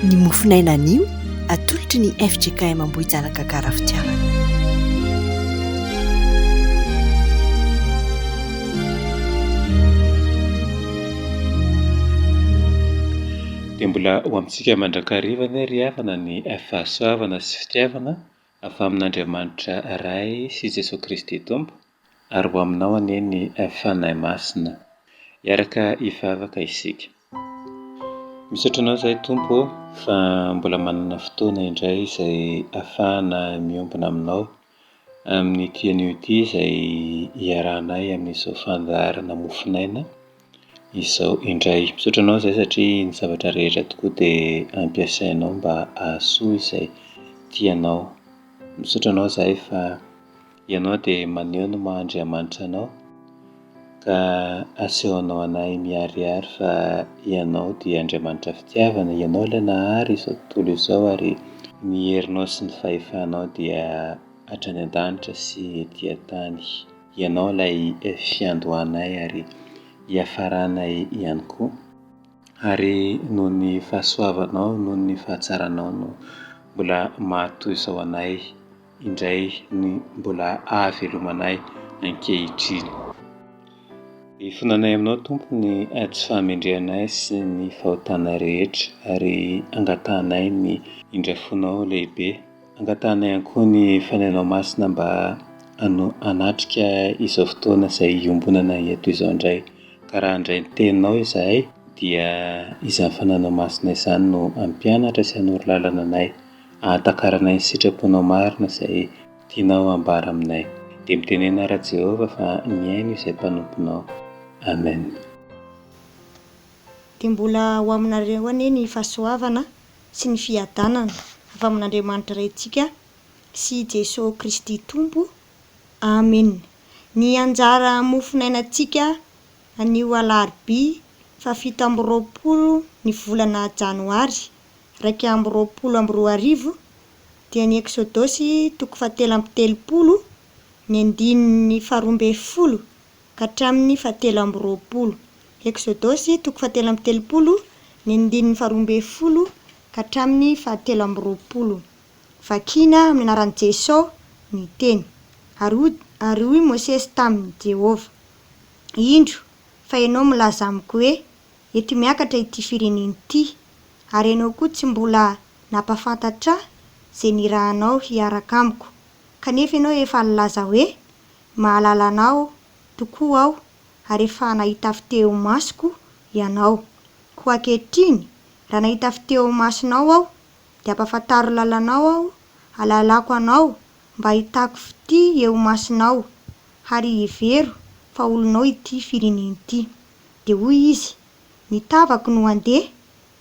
Ny mofinaina anio atolotry ny FJKM Ambohijalaka Karafitiavana. Dia mbola ho amintsika mandrakariva ry havana ny fahasoavana sy fitiavana avy amin'Andriamanitra Ray sy Jesosy Kristy Tompo ary ho aminao anie ny fanahy masina. Hiaraka hivavaka isika. Misaotra anao izahay Tompo fa mbola manana fotoana indray izay ahafahana miombona aminao amin'ny tian'io ity izay hiarahanay amin'izao fandaharana mofinaina izao indray. Misaotra anao izay satria ny zavatra rehetra tokoa dia ampiasainao mba hahasoa izay tianao. Misaotra anao izahay fa ianao dia maneho ny maha-Andriamanitra anao ka asehonao anay miharihary fa ianao dia Andriamanitra fitiavana, ianao ilay nahary izao tontolo izao ary ny herinao sy ny fahefanao dia hatrany an-danitra sy etỳ an-tany. Ianao ilay fiandohanay ary hiafaranay ihany koa. Ary noho ny fahasoavanao, noho ny fahatsaranao no mbola mahatoy izao anay indray ny mbola ahavelomanay ankehitriny. Ifonanay aminao Tompo ny tsy fahamendrehanay sy ny fahotanay rehetra ary angatahanay ny indrafonao lehibe. Angatahanay ihany koa ny fanahinao masina mba hanatrika izao fotoana izay iombonana eto izao indray. Ka raha indray ny teninao izahay dia izany fanahinao masina izany no hampianatra sy hanoro lalana anay, ahatakarana ny sitraponao marina izay tianao hambara aminay. Dia mitenena ara Jehova fa miaino izay mpanomponao. Amen. Dia mbola ho aminareo anie ny fahasoavana sy ny fiadanana avy amin'Andriamanitra Raintsika sy Jesosy Kristy Tompo. Amen. Ny anjara mofinainantsika anio alarobia 7 ny volana Janoary 2022 dia ny Eksodosy 7:30 ny andininy 12 ka hatramin'ny 17. Eksodosy 7:30 ny andininy 12 ka hatramin'ny 17. Vakina amin'ny anaran'i Jesosy ny teny. Ary hoy Mosesy tamin'i Jehova: indro fa ianao milaza amiko hoe eto miakatra ity fireneny ity, ary ianao koa tsy mbola nampafantatra izay nirahanao hiaraka amiko, kanefa ianao efa nilaza hoe mahalala anao tokoa aho ary efa nahita avy teo masoko ianao. Koa ankehitriny raha nahita avy teo masonao aho dia ampafantaro lalànao aho, halalako anao mba hitako fity eo masonao ary hevero fa olonao ity fireneny ity. Dia hoy izy: nitavako no handeha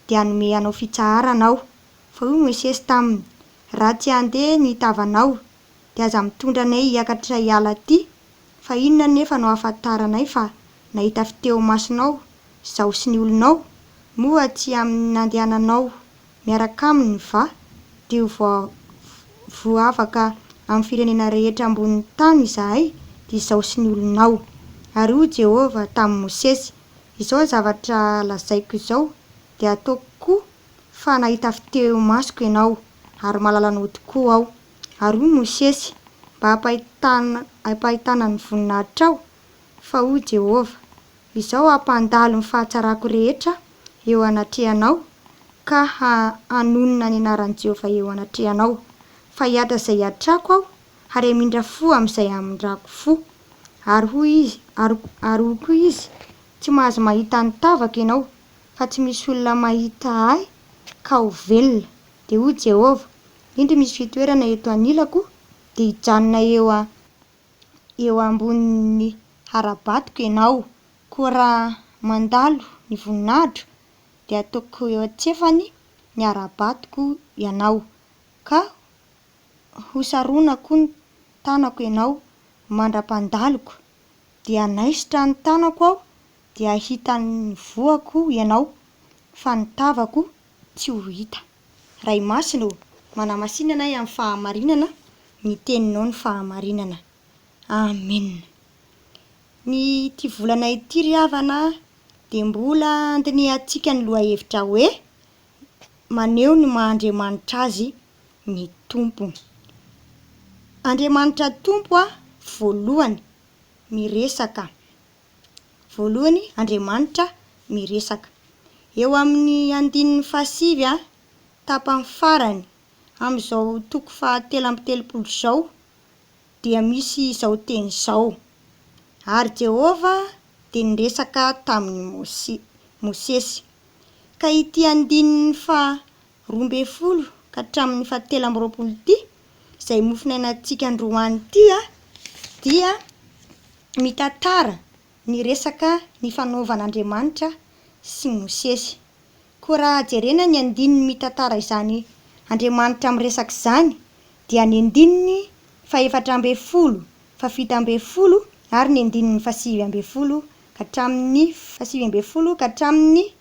dia hanome anao fitsaharana aho. Fa hoy Mosesy taminy: raha tsy handeha ny tavanao dia aza mitondra anay hiakatra hiala aty, fa inona nefa no ahafantaranay fa nahita avy teo masonao zaho sy ny olonao, moa tsy amin'ny nandehananao miaraka aminy va dia voavaka amin'ny firenena rehetra ambonin'ny tany izahay dia izaho sy ny olonao. Ary hoy Jehova tamin'i Mosesy: izao zavatra lazaiko izao dia ataoko koa fa nahita avy teo masoko ianao ary mahalala anao tokoa aho. Ary hoy Mosesy mba hampahitana ny voninahitra aho, fa hoy Jehova: izao hampandalo ny fahatsarako rehetra eo anatrehanao ka hanonona ny anaran'i Jehova eo anatrehanao. Fa hiatra izay hiatrako aho ary hamindra fo amin'izay hamindrako fo. Ary hoy koa izy: tsy mahazo mahita ny tavako ianao, fa tsy misy olona mahita ahy ka ho velona. Dia hoy Jehova: indro misy fitoerana eto anilako dia hijanona eo ambonin'ny harabatoko ianao. Koa raha mandalo ny voninahitro dia ataoko eo an-tsefany ny harabatoko ianao, ka hosaronako ny tanako ianao mandra-pandaloko, dia hanaisitra ny tanako aho dia hitan'ny voako ianao, fa ny tavako tsy ho hita. Ray masina manamasinana amin'ny fahamarinana, ny teninao ny fahamarinana. Amen. Ny ity volana ity ry havana dia mbola andinihantsika ny lohahevitra hoe maneho ny maha-Andriamanitra azy ny tompony. Andriamanitra tompo voalohany miresaka. Voalohany Andriamanitra miresaka. Eo amin'ny 5 tapany farany amin'izao toko 7:30 zao dia misy izao teny izao: ary Jehova dia niresaka tamin'ny Mosesy. Ka ity 12 ka hatramin'ny 17 ity izay mofinainantsika androany ity dia mitantara ny resaka ny fanaovan'Andriamanitra sy Mosesy. Koa raha jerena ny andininy mitantara izany Andriamanitra miresaka izany dia ny andininy 4:70, 7:70 ary ny andininy 7:70 ka hatramin'ny 7:70 ka hatramin'ny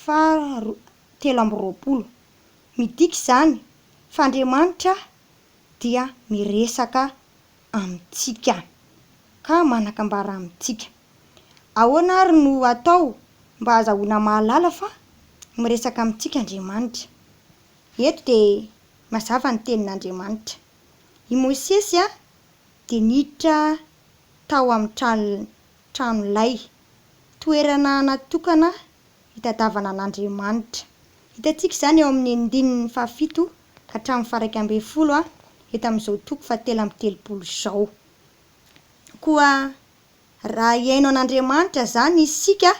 13:20. Midika izany fa Andriamanitra dia miresaka amintsika ka manakambara amintsika. Ahoana ary no atao mba azahoana mahalala fa miresaka amintsika Andriamanitra? Eto dia mazava ny tenin'Andriamanitra. I Mosesy dia niditra tao amin'ny trano lay, toerana natokana hitadiavana an'Andriamanitra. Hitantsika izany eo amin'ny andininy 7 ka hatramin'ny 1:10 eto amin'izao toko 7:30 izao. Koa raha iaino an'Andriamanitra zany isika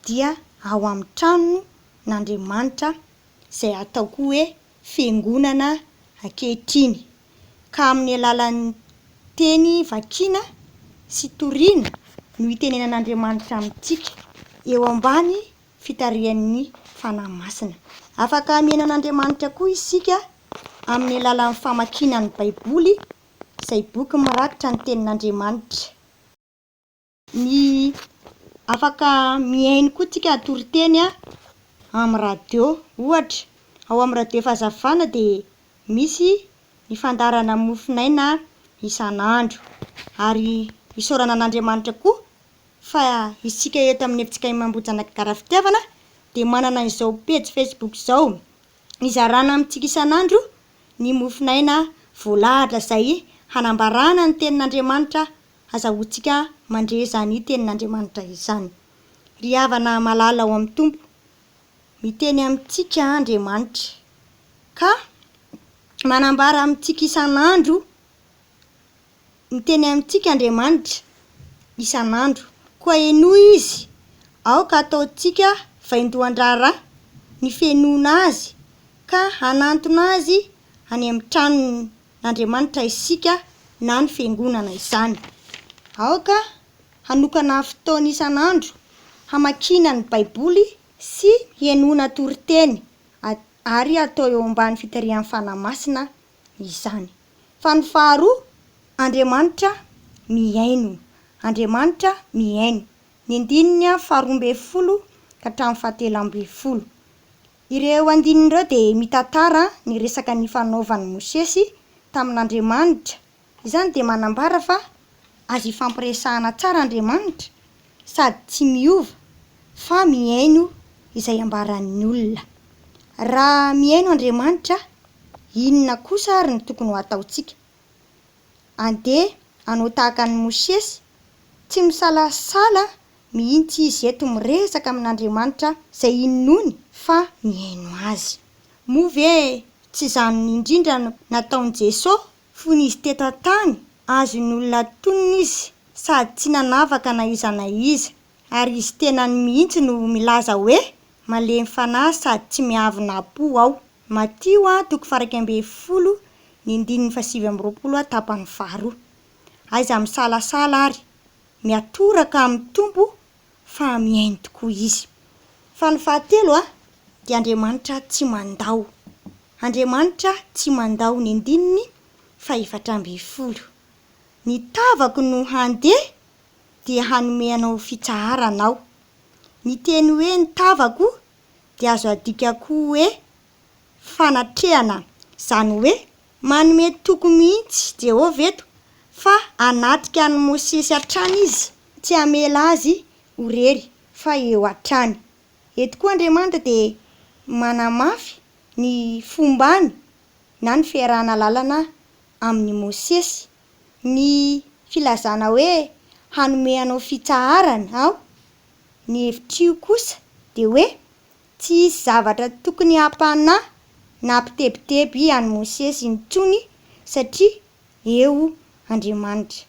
dia ao amin'ny trano n'Andriamanitra izay atao koa hoe fiangonana ankehitriny. Ka amin'ny alalan'ny teny vakiana sy toriana no itenenan'Andriamanitra amintsika eo ambany fitarihan'ny fanahy masina. Afaka miaino an'Andriamanitra koa isika amin'ny alalan'ny famakiana ny Baiboly izay boky mirakitra ny tenin'Andriamanitra. Ny afaka miaino koa tsika toriteny amin'ny radio. Ohatra ao amin'ny radio Fahazavana dia misy ny fandarana mofinaina isan'andro, ary isaorana an'Andriamanitra koa fa isika eto amin'ny Efitsika Imam-bojanakagara Fitiavana dia manana izao page Facebook izao izarana amintsika isan'andro ny mofinaina voalahatra izay hanambarana ny tenin'Andriamanitra, azahoantsika mandre izany tenin'Andriamanitra izany. Ry havana malala ao amin'ny Tompo, miteny amintsika Andriamanitra ka manambara amintsika isan'andro, miteny amintsika Andriamanitra isan'andro. Koa eno izy aoka ataontsika vaindohan-draharaha ny fiainoana azy ka hanantona azy any amin'ny tranon'Andriamanitra isika na ny fiangonana izany. Aoka hanokana fotoana isan'andro hamakiana ny Baiboly sy hiainoana toriteny ary atao eo ambany fitarihan'ny fanahy masina izany. Fa ny faharoa, Andriamanitra miaino. Andriamanitra miaino. Ny andininy 12 ka hatramin'ny 17. Ireo andininy ireo dia mitantara ny resaka ny fanaovan'i Mosesy tamin'Andriamanitra. Izany dia manambara fa azo ifampiresahana tsara Andriamanitra sady tsy miova fa miaino izay ambaran'ny olona. Raha miaino Andriamanitra, inona kosa ary ny tokony ho ataontsika? Andeha hanao tahaka ny Mosesy, tsy misalasala mihitsy izy eto miresaka amin'Andriamanitra izay inony fa miaino azy. Moa ve tsy izany indrindra nataon'i Jesosy fony izy teto an-tany, azon'ny olona tonina izy sady tsy nanavaka na iza na iza, ary izy tena mihitsy no milaza hoe malemy fanahy sady tsy miavona po aho. Matio 2:12 ny andininy 7:20 tapany faharoa. Aiza misalasala ary miatoraka amin'ny Tompo fa miaino tokoa izy. Fa ny fahatelo dia Andriamanitra tsy mandao. Andriamanitra tsy mandao ny andininy 4:20. Ny tavako no handeha dia hanome anao fitsaharanao. Ny teny hoe ny tavako dia azo adika koa hoe fanatrehana, izany hoe manome toko mihitsy Jehova eto fa anatrika ny Mosesy hatrany izy, tsy hamela azy horery fa eo hatrany. Eto koa Andriamanitra dia manamafy ny fombany na ny fiarahana lalana amin'ny Mosesy, ny filazana hoe hanome anao fitsaharana aho. Ny hevitr'io kosa de hoe tsy hisy zavatra tokony hampanahy na hampitebiteby an'i Mosesy intsony satria eo Andriamanitra.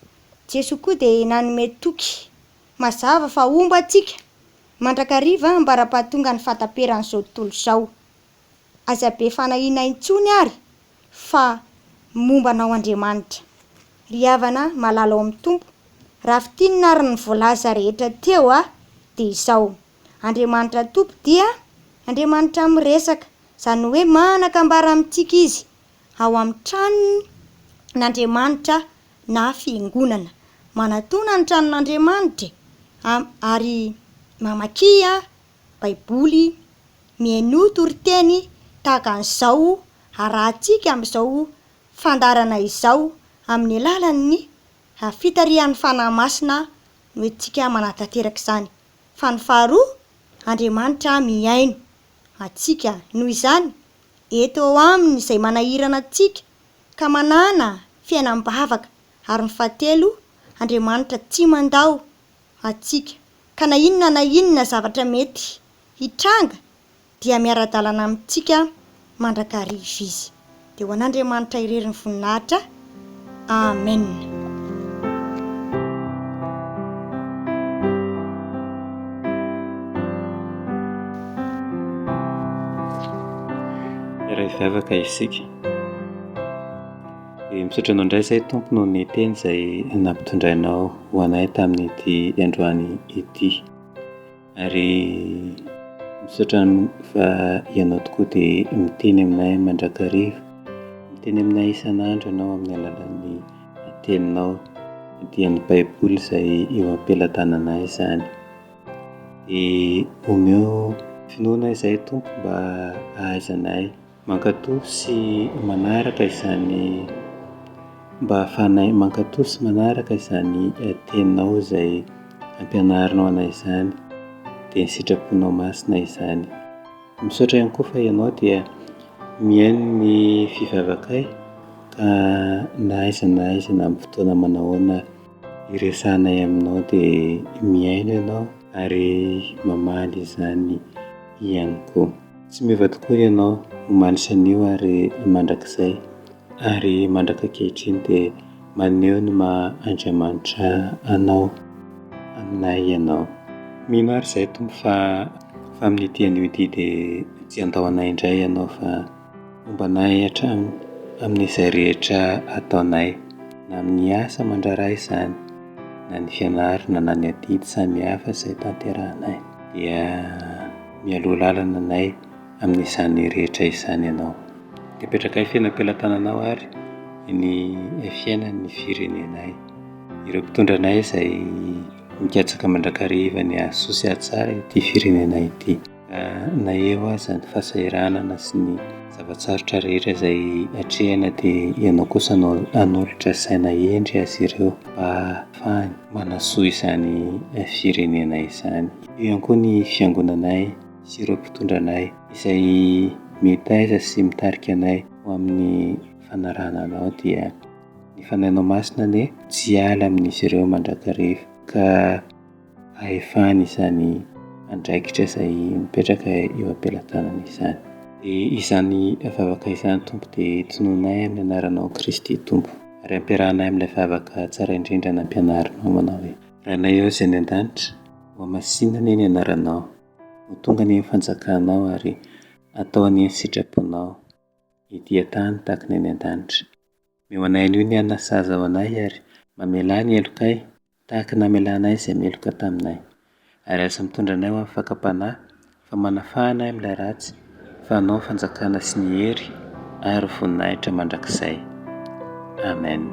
Jesoa koa de nanome toky mazava fa omba atsika mandrakariva ambara-pahatonga ny fahataperan'izao tontolo izao. Aza be fanahina intsony ary fa momba anao Andriamanitra. Ry havana malala ao amin'ny Tompo, raha fitinina ary ny voalaza rehetra teo de izao: Andriamanitra Tompo dia Andriamanitra miresaka, zany hoe manakambara amintsika izy ao amin'ny tranony n'Andriamanitra na fiangonana. Manatona ny tranon'Andriamanitra ary mamaky baiboly, mihaino toriteny tahaka an'izao arahantsika amin'izao fandarana izao amin'ny alalan'ny fitarihan'ny fanahy masina no antsika manatanteraka izany. Fa ny faharoa, Andriamanitra miaino atsika, noho izany eto aminy izay manahirana atsika ka manana fiainam-bavaka. Ary ny fahatelo, Andriamanitra tsy mandao atsika ka na inona zavatra mety hitranga dia miara-dalana amintsika mandrakariva izy. Dia ho an'Andriamanitra irery ny voninahitra. Amen. Raha hivavaka isika, misaotra anao indray izay Tompo noho ny teny izay nampitondrainao ho anay tamin'ity androany ity. Ary misaotra fa ianao tokoa dia miteny aminay mandrakariva, miteny aminay isan'andro ianao amin'ny alalan'ny teninao dia ny baiboly izay eo am-pelatananay izany. Dia omeo finoana izay Tompo mba ahaizanay mankatoy sy manaraka izany, mba ahafahanay mankatoy sy manaraka izany teninao izay ampianarinao anay izany, dia ny sitraponao masina izany. Misaotra ihany koa fa ianao dia mihaino ny fivavakay ka nahaizana amin'ny fotoana manahoana iresahanay aminao dia mihaino ianao ary mamaly izany ihany koa. Tsy miova tokoa ianao manisa an'io ary mandrakizay, ary mandraka ankehitriny dia maneho ny maha Andriamanitra anao aminay ianao. Mino ary izay Tompo fa amin'ity anio ity dia tsy andahoanay indray ianao fa ombanay hatrany amin'izay rehetra ataonay, na amin'ny asa mandraraha izany, na ny fianarana na ny adidy samihafa izay tanterahanay, dia mialoha lalana anay amin'izany rehetra izany ianao. Dia petrakay fiainam-pelatananao ary ny fiainan'ny firenenay, ireo mpitondra anay izay mikatsaka mandrakariva ny hasoa sy hatsara ity firenenay ity. Na eo aza ny fahasahiranana sy ny zavatsarotra rehetra izay hatrehana dia ianao kosa hanolotra saina endry azy ireo mba ahafahany manasoa izany firenenay izany. Eo ihany koa ny fiangonanay sy ireo mpitondra anay izay mitaiza sy mitarika anay ho amin'ny fanarahana anao, dia ny fanahinao masina ne tsy ala amin'izy ireo mandrakariva ka ahefahany izany andraikitra izay mipetraka eo am-pelatanana izany. Dia izany vavaka izany Tompo dia tonoinay amin'ny anaranao Kristy Tompo, ary ampiarahanay amin'ilay vavaka tsara indrindra nampianarinao manao hoe: Ranay eo izay ny an-danitra, ho masinana ny anaranao, ho tonga ny fanjakanao ary atao any sitraponao ity tany tahaka ny any an-danitra. Meo anay anio ny anasaza ao anay ary mamela ny elokay tahaka namelanay izay meloka taminay, ary aza mitondra anay ho amin'ny fakapanahy fa manafahanay amin'ilay ratsy, fa anao fanjakana sy ny hery ary voninahitra mandrakizay. Amen.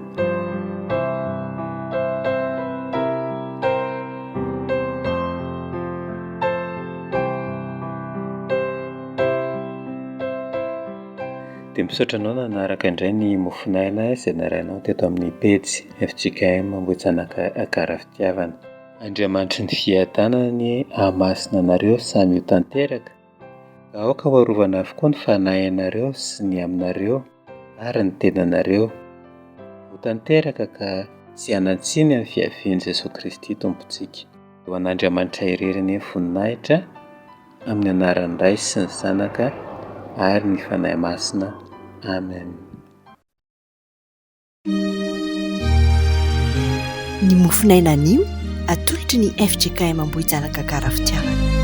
Dia misaotra anao nanaraka indray ny mofinaina izay narainao teto amin'ny pejy FJKM Ambohijanaka Akarafitiavana. Andriamanitra ny fiadanany hahamasina anareo samy ho tanteraka Aoka ho arovana avokoa ny fanahy anareo sy ny aminareo ary ny tenanareo. Ho tanteraka ka tsy hanatsiny amin'ny fiavian'i Jesosy Kristy Tompontsika. Eo an'Andriamanitra irery ny voninahitra amin'ny anaran'ny Ray sy ny Zanaka ary ny fanahy masina. Amen. Ny mofinaina anio atolotry ny FJKM Ambohijanaka Karafitiavana.